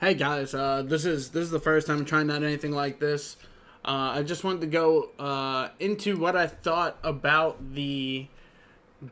Hey guys, this is the first time I'm trying out anything like this. I just wanted to go into what I thought about the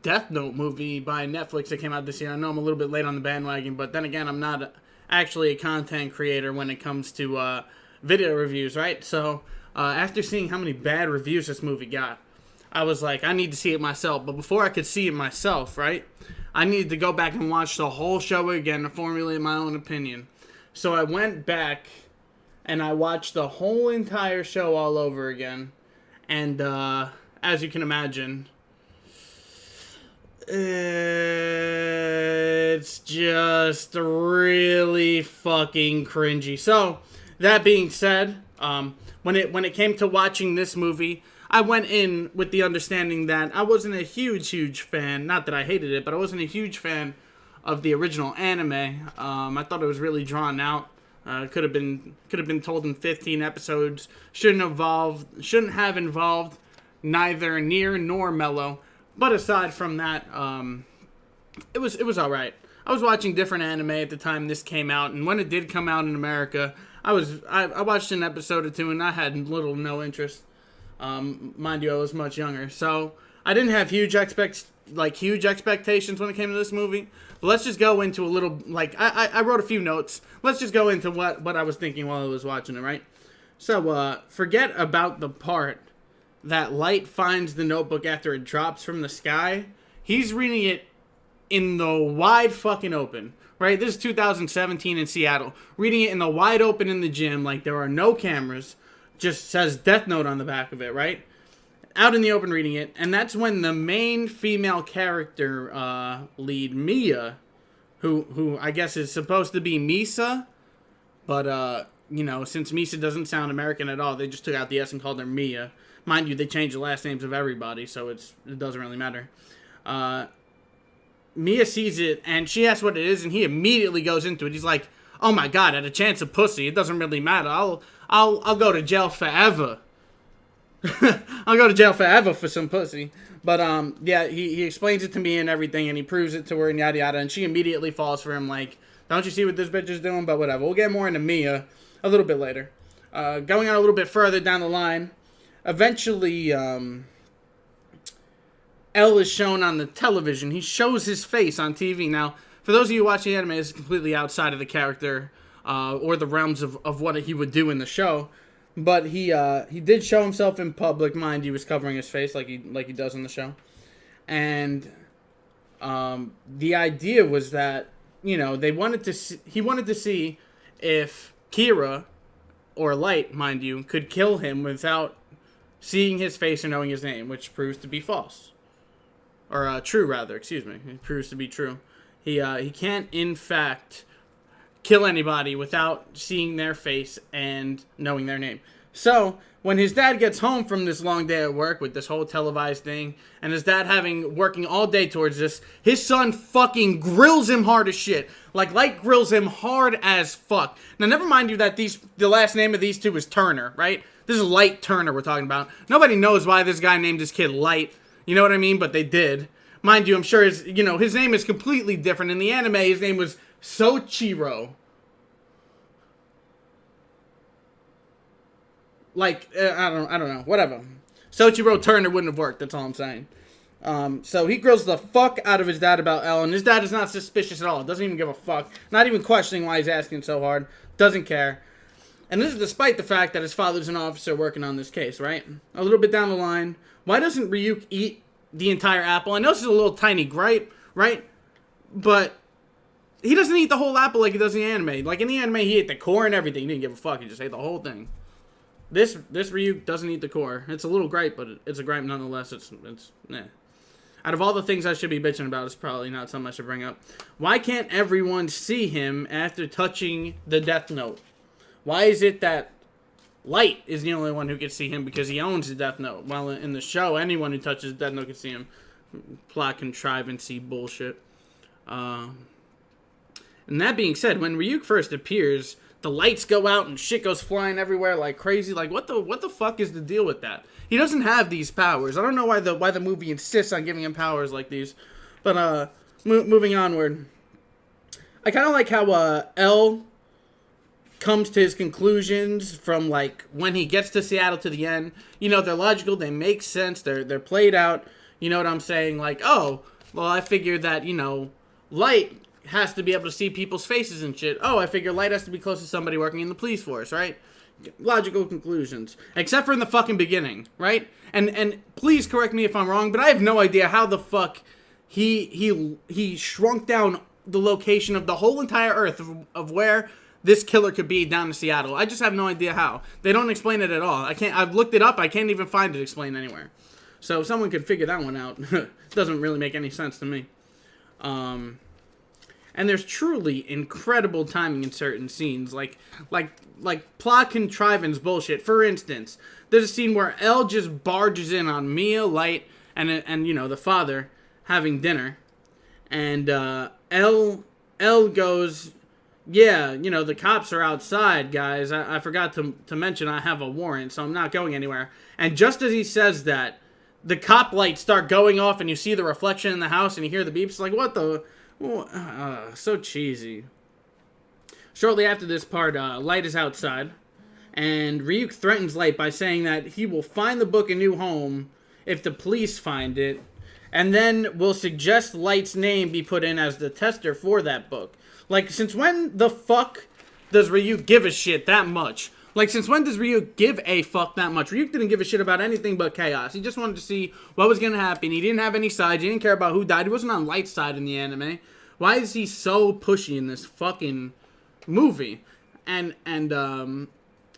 Death Note movie by Netflix that came out this year. I know I'm a little bit late on the bandwagon, but then again, I'm not actually a content creator when it comes to video reviews, right? So after seeing how many bad reviews this movie got, I was like, I need to see it myself. But before I could see it myself, right, I needed to go back and watch the whole show again to formulate my own opinion. So I went back and I watched the whole entire show all over again. And as you can imagine, it's just really fucking cringy. So that being said, when it came to watching this movie, I went in with the understanding that I wasn't a huge fan. Not that I hated it, but I wasn't a huge fan of the original anime. I thought it was really drawn out. Could have been told in 15 episodes. Shouldn't have involved neither Near nor Mellow. But aside from that, it was all right. I was watching different anime at the time this came out, and when it did come out in America, I watched an episode or two, and I had little to no interest. Mind you, I was much younger, so I didn't have huge expectations when it came to this movie. But let's just go into a little, I wrote a few notes. Let's just go into what I was thinking while I was watching it, right? So, forget about the part that Light finds the notebook after it drops from the sky. He's reading it in the wide fucking open, right? This is 2017 in Seattle. Reading it in the wide open in the gym, like there are no cameras. Just says Death Note on the back of it, right? Out in the open reading it, and that's when the main female character lead, Mia, who I guess is supposed to be Misa, but since Misa doesn't sound American at all, they just took out the S and called her Mia. Mind you, they changed the last names of everybody, so it doesn't really matter. Mia sees it, and she asks what it is, and he immediately goes into it. He's like, "Oh my god, at a chance of pussy, it doesn't really matter. I'll go to jail forever." I'll go to jail forever for some pussy. But, he explains it to me and everything, and he proves it to her and yada yada, and she immediately falls for him like, "Don't you see what this bitch is doing?" But whatever. We'll get more into Mia a little bit later. Going on a little bit further down the line, eventually, L is shown on the television. He shows his face on TV. Now, for those of you watching anime, this is completely outside of the character or the realms of what he would do in the show. But he did show himself in public. Mind you, he was covering his face like he does in the show. And the idea was that he wanted to see if Kira or Light, mind you, could kill him without seeing his face or knowing his name, which proves to be false. Or true, rather. Excuse me. It proves to be true. He can't, in fact, kill anybody without seeing their face and knowing their name. So, when his dad gets home from this long day at work with this whole televised thing, and his dad working all day towards this, his son fucking grills him hard as shit. Like, Light grills him hard as fuck. Now, never mind you that the last name of these two is Turner, right? This is Light Turner we're talking about. Nobody knows why this guy named his kid Light. You know what I mean? But they did. Mind you, I'm sure his name is completely different. In the anime, his name was Soichiro. Like, I don't know. Whatever. Soichiro Turner wouldn't have worked. That's all I'm saying. So he grills the fuck out of his dad about Elle, and his dad is not suspicious at all. Doesn't even give a fuck. Not even questioning why he's asking so hard. Doesn't care. And this is despite the fact that his father's an officer working on this case, right? A little bit down the line. Why doesn't Ryuk eat the entire apple? I know this is a little tiny gripe, right? But he doesn't eat the whole apple like he does in the anime. Like, in the anime, he ate the core and everything. He didn't give a fuck. He just ate the whole thing. This Ryuk doesn't eat the core. It's a little gripe, but it's a gripe nonetheless. It's Out of all the things I should be bitching about, it's probably not something I should bring up. Why can't everyone see him after touching the Death Note? Why is it that Light is the only one who can see him because he owns the Death Note? While in the show, anyone who touches the Death Note can see him. Plot contrivancy bullshit. And that being said, when Ryuk first appears, the lights go out and shit goes flying everywhere like crazy. Like, what the fuck is the deal with that? He doesn't have these powers. I don't know why the movie insists on giving him powers like these. But moving onward, I kind of like how L comes to his conclusions from like when he gets to Seattle to the end. You know, they're logical, they make sense, they're played out. You know what I'm saying? Like, oh, well, I figured that, you know, Light has to be able to see people's faces and shit. Oh, I figure Light has to be close to somebody working in the police force, right? Logical conclusions. Except for in the fucking beginning, right? And please correct me if I'm wrong, but I have no idea how the fuck he shrunk down the location of the whole entire Earth of where this killer could be down in Seattle. I just have no idea how. They don't explain it at all. I've looked it up. I can't even find it explained anywhere. So if someone could figure that one out, it doesn't really make any sense to me. And there's truly incredible timing in certain scenes, like plot contrivance bullshit. For instance, there's a scene where Elle just barges in on Mia, Light, and you know, the father having dinner, and Elle goes, yeah, you know, the cops are outside, guys. I forgot to mention I have a warrant, so I'm not going anywhere. And just as he says that, the cop lights start going off, and you see the reflection in the house, and you hear the beeps. Like, what the? So cheesy. Shortly after this part, Light is outside, and Ryuk threatens Light by saying that he will find the book a new home if the police find it, and then will suggest Light's name be put in as the tester for that book. Like, since when the fuck does Ryuk give a shit that much? Like, since when does Ryuk give a fuck that much? Ryuk didn't give a shit about anything but chaos. He just wanted to see what was going to happen. He didn't have any sides. He didn't care about who died. He wasn't on Light's side in the anime. Why is he so pushy in this fucking movie? And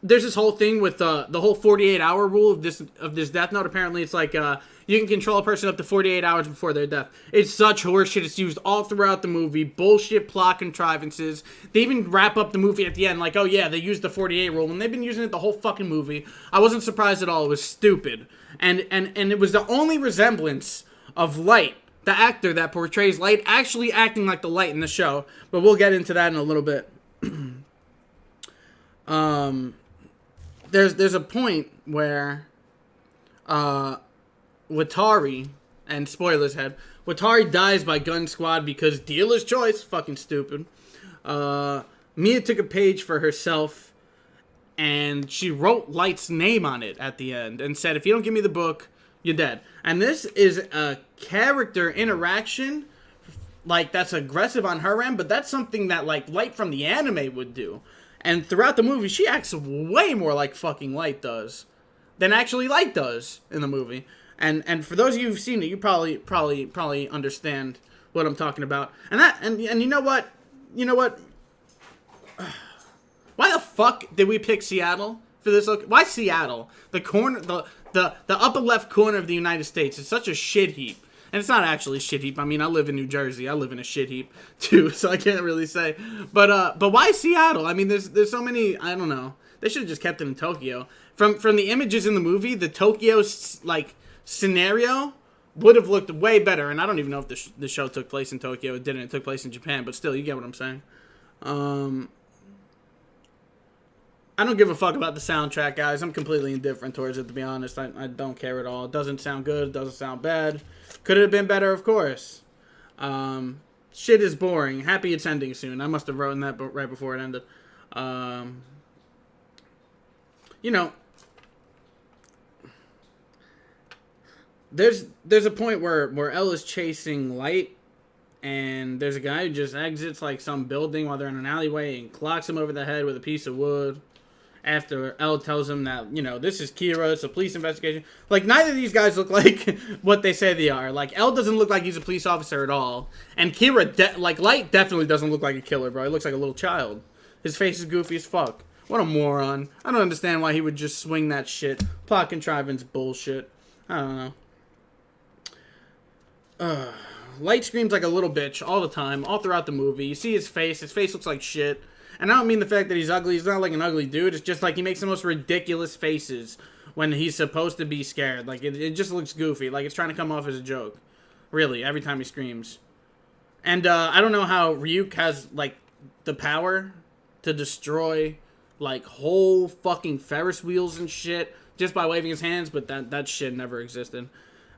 there's this whole thing with the whole 48-hour rule of this Death Note. Apparently, it's like you can control a person up to 48 hours before their death. It's such horseshit. It's used all throughout the movie. Bullshit plot contrivances. They even wrap up the movie at the end like, oh yeah, they used the 48 rule, and they've been using it the whole fucking movie. I wasn't surprised at all. It was stupid, and it was the only resemblance of Light, the actor that portrays Light, actually acting like the Light in the show. But we'll get into that in a little bit. There's a point where Watari, and spoilers ahead, Watari dies by gun squad because dealer's choice. Fucking stupid. Mia took a page for herself, and she wrote Light's name on it at the end and said, if you don't give me the book, you're dead. And this is a character interaction, like, that's aggressive on her end, but that's something that, like, Light from the anime would do. And throughout the movie, she acts way more like fucking Light does than actually Light does in the movie. And for those of you who've seen it, you probably understand what I'm talking about. And you know what? You know what? Why the fuck did we pick Seattle for this look? Why Seattle? The corner, the upper left corner of the United States is such a shit heap. And it's not actually a shit heap. I mean, I live in New Jersey. I live in a shit heap too, so I can't really say. But why Seattle? I mean, there's so many. I don't know. They should have just kept it in Tokyo. From the images in the movie, the Tokyo like scenario would have looked way better. And I don't even know if the show took place in Tokyo. It didn't. It took place in Japan. But still, you get what I'm saying. I don't give a fuck about the soundtrack, guys. I'm completely indifferent towards it, to be honest. I don't care at all. It doesn't sound good. It doesn't sound bad. Could it have been better? Of course. Shit is boring. Happy it's ending soon. I must have written that right before it ended. You know, there's a point where Elle is chasing Light, and there's a guy who just exits like some building while they're in an alleyway and clocks him over the head with a piece of wood. After Elle tells him that, you know, this is Kira, it's a police investigation. Like, neither of these guys look like what they say they are. Like, Elle doesn't look like he's a police officer at all. And Kira, Light definitely doesn't look like a killer, bro. He looks like a little child. His face is goofy as fuck. What a moron. I don't understand why he would just swing that shit. Plot contrivance bullshit. I don't know. Light screams like a little bitch all the time, all throughout the movie. You see his face. His face looks like shit. And I don't mean the fact that he's ugly. He's not like an ugly dude. It's just like he makes the most ridiculous faces when he's supposed to be scared. Like, it just looks goofy. Like, it's trying to come off as a joke. Really, every time he screams. And I don't know how Ryuk has, like, the power to destroy, like, whole fucking Ferris wheels and shit just by waving his hands, but that shit never existed.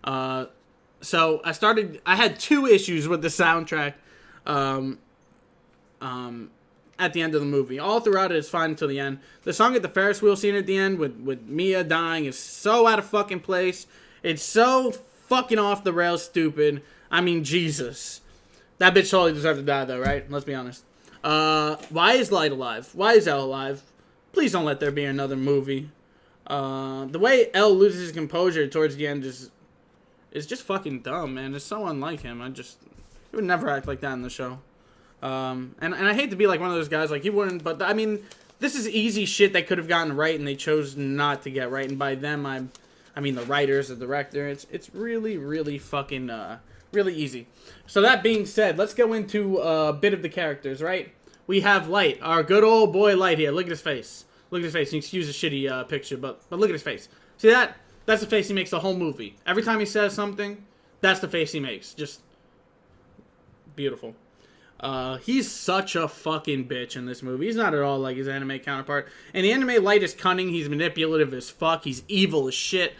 So I had 2 issues with the soundtrack. at the end of the movie. All throughout it is fine until the end. The song at the Ferris wheel scene at the end with Mia dying is so out of fucking place. It's so fucking off the rails stupid. I mean, Jesus. That bitch totally deserved to die, though, right? Let's be honest. Why is Light alive? Why is Elle alive? Please don't let there be another movie. The way Elle loses his composure towards the end is just fucking dumb, man. It's so unlike him. He would never act like that in the show. And I hate to be like one of those guys, like he wouldn't, but I mean, this is easy shit they could have gotten right, and they chose not to get right. And by them, I mean the writers, the director. It's really, really fucking really easy. So that being said, let's go into a bit of the characters, right? We have Light, our good old boy Light here. Look at his face. Look at his face. You excuse the shitty picture, but look at his face. See that? That's the face he makes the whole movie. Every time he says something, that's the face he makes. Just beautiful. He's such a fucking bitch in this movie. He's not at all like his anime counterpart. And the anime Light is cunning. He's manipulative as fuck. He's evil as shit.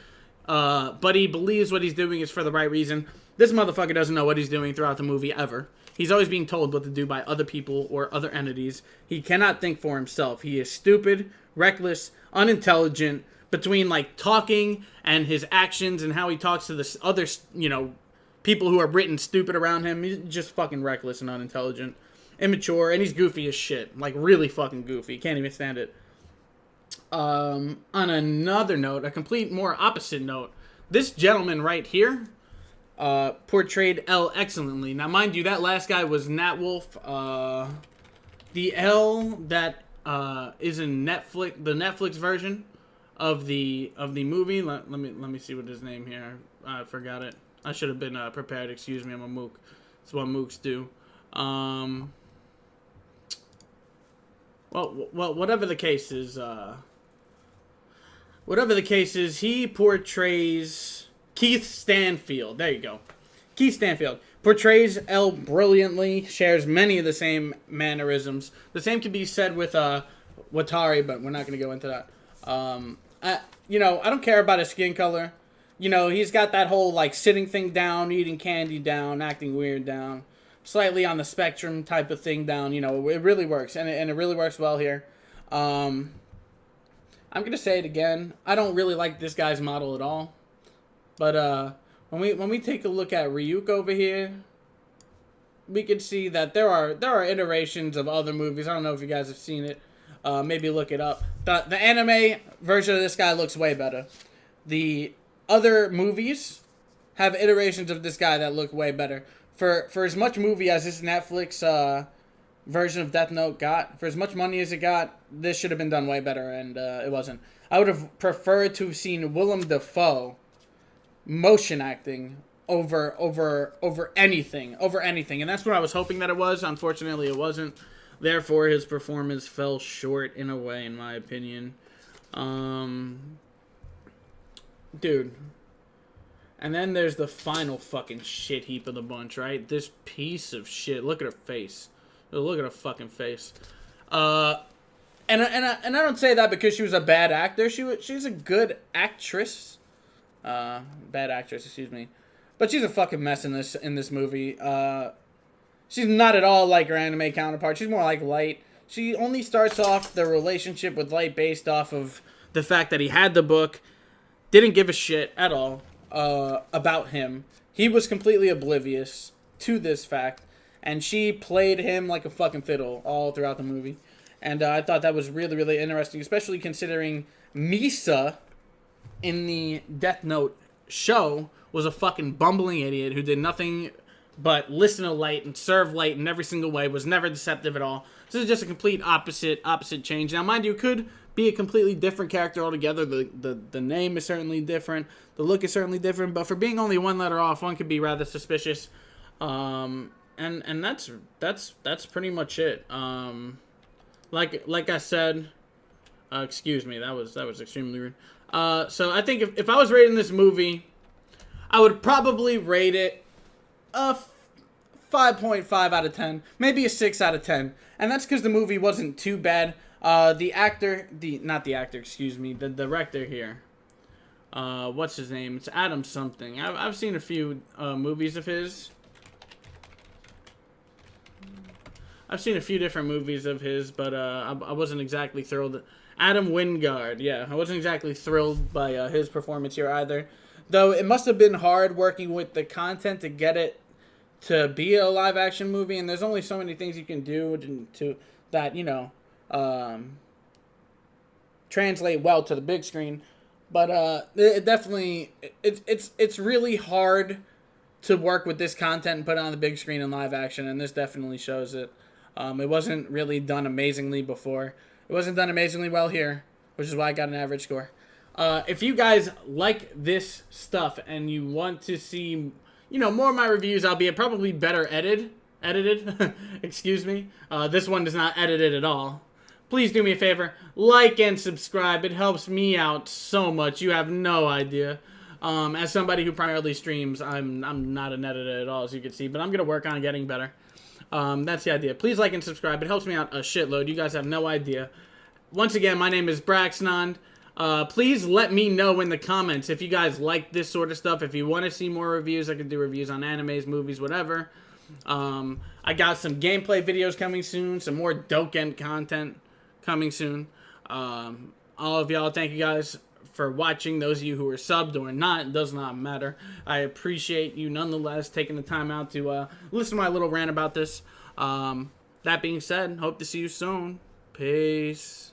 But he believes what he's doing is for the right reason. This motherfucker doesn't know what he's doing throughout the movie ever. He's always being told what to do by other people or other entities. He cannot think for himself. He is stupid, reckless, unintelligent. Between like talking and his actions and how he talks to the other, people who are written stupid around him, he's just fucking reckless and unintelligent, immature, and he's goofy as shit. Like really fucking goofy. Can't even stand it. On another note, a complete more opposite note, this gentleman right here portrayed Elle excellently. Now, mind you, that last guy was Nat Wolf. The Elle that is in Netflix, the Netflix version of the movie. Let me see what his name here. I forgot it. I should have been prepared. Excuse me. I'm a mook. That's what mooks do. Well, whatever the case is. Whatever the case is, he portrays Keith Stanfield. There you go. Keith Stanfield portrays Elle brilliantly. Shares many of the same mannerisms. The same can be said with Watari, but we're not going to go into that. I don't care about his skin color. He's got that whole, like, sitting thing down, eating candy down, acting weird down, slightly on the spectrum type of thing down. It really works, and it really works well here. I'm going to say it again. I don't really like this guy's model at all. But when we take a look at Ryuk over here, we can see that there are iterations of other movies. I don't know if you guys have seen it. Maybe look it up. The anime version of this guy looks way better. The other movies have iterations of this guy that look way better. For as much movie as this Netflix version of Death Note got, for as much money as it got, this should have been done way better, and it wasn't. I would have preferred to have seen Willem Dafoe motion acting over anything, and that's what I was hoping that it was. Unfortunately, it wasn't. Therefore, his performance fell short in a way, in my opinion. Dude. And then there's the final fucking shit heap of the bunch, right? This piece of shit. Look at her face. Look at her fucking face. And I don't say that because she was a bad actor. She's a good actress. Bad actress, excuse me. But she's a fucking mess in this movie. She's not at all like her anime counterpart. She's more like Light. She only starts off the relationship with Light based off of the fact that he had the book, didn't give a shit at all about him. He was completely oblivious to this fact, and she played him like a fucking fiddle all throughout the movie. And I thought that was really, really interesting, especially considering Misa in the Death Note show was a fucking bumbling idiot who did nothing but listen to Light and serve Light in every single way, was never deceptive at all. This is just a complete opposite change. Now, mind you, it could be a completely different character altogether. The name is certainly different. The look is certainly different. But for being only one letter off, one could be rather suspicious. And that's pretty much it. Like I said, excuse me, that was extremely rude. So I think if I was rating this movie, I would probably rate it a 5.5 out of 10, maybe a 6 out of 10, and that's because the movie wasn't too bad. The director here, what's his name? It's Adam something. I've seen a few movies of his. I've seen a few different movies of his, but I wasn't exactly thrilled. Adam Wingard, yeah, I wasn't exactly thrilled by his performance here either. Though it must have been hard working with the content to get it to be a live action movie, and there's only so many things you can do to that, you know, translate well to the big screen. But it definitely it's really hard to work with this content and put it on the big screen in live action, and this definitely shows it. It wasn't really done amazingly before. It wasn't done amazingly well here, which is why I got an average score. If you guys like this stuff and you want to see, you know, more of my reviews, albeit probably better edited, excuse me. This one is not edited at all. Please do me a favor, like and subscribe. It helps me out so much. You have no idea. As somebody who primarily streams, I'm not an editor at all, as you can see, but I'm going to work on getting better. That's the idea. Please like and subscribe. It helps me out a shitload. You guys have no idea. Once again, my name is Braxnon. Please let me know in the comments if you guys like this sort of stuff. If you want to see more reviews, I can do reviews on animes, movies, whatever. I got some gameplay videos coming soon. Some more Dokkan content coming soon. All of y'all, thank you guys for watching. Those of you who are subbed or not, it does not matter. I appreciate you nonetheless taking the time out to listen to my little rant about this. That being said, hope to see you soon. Peace.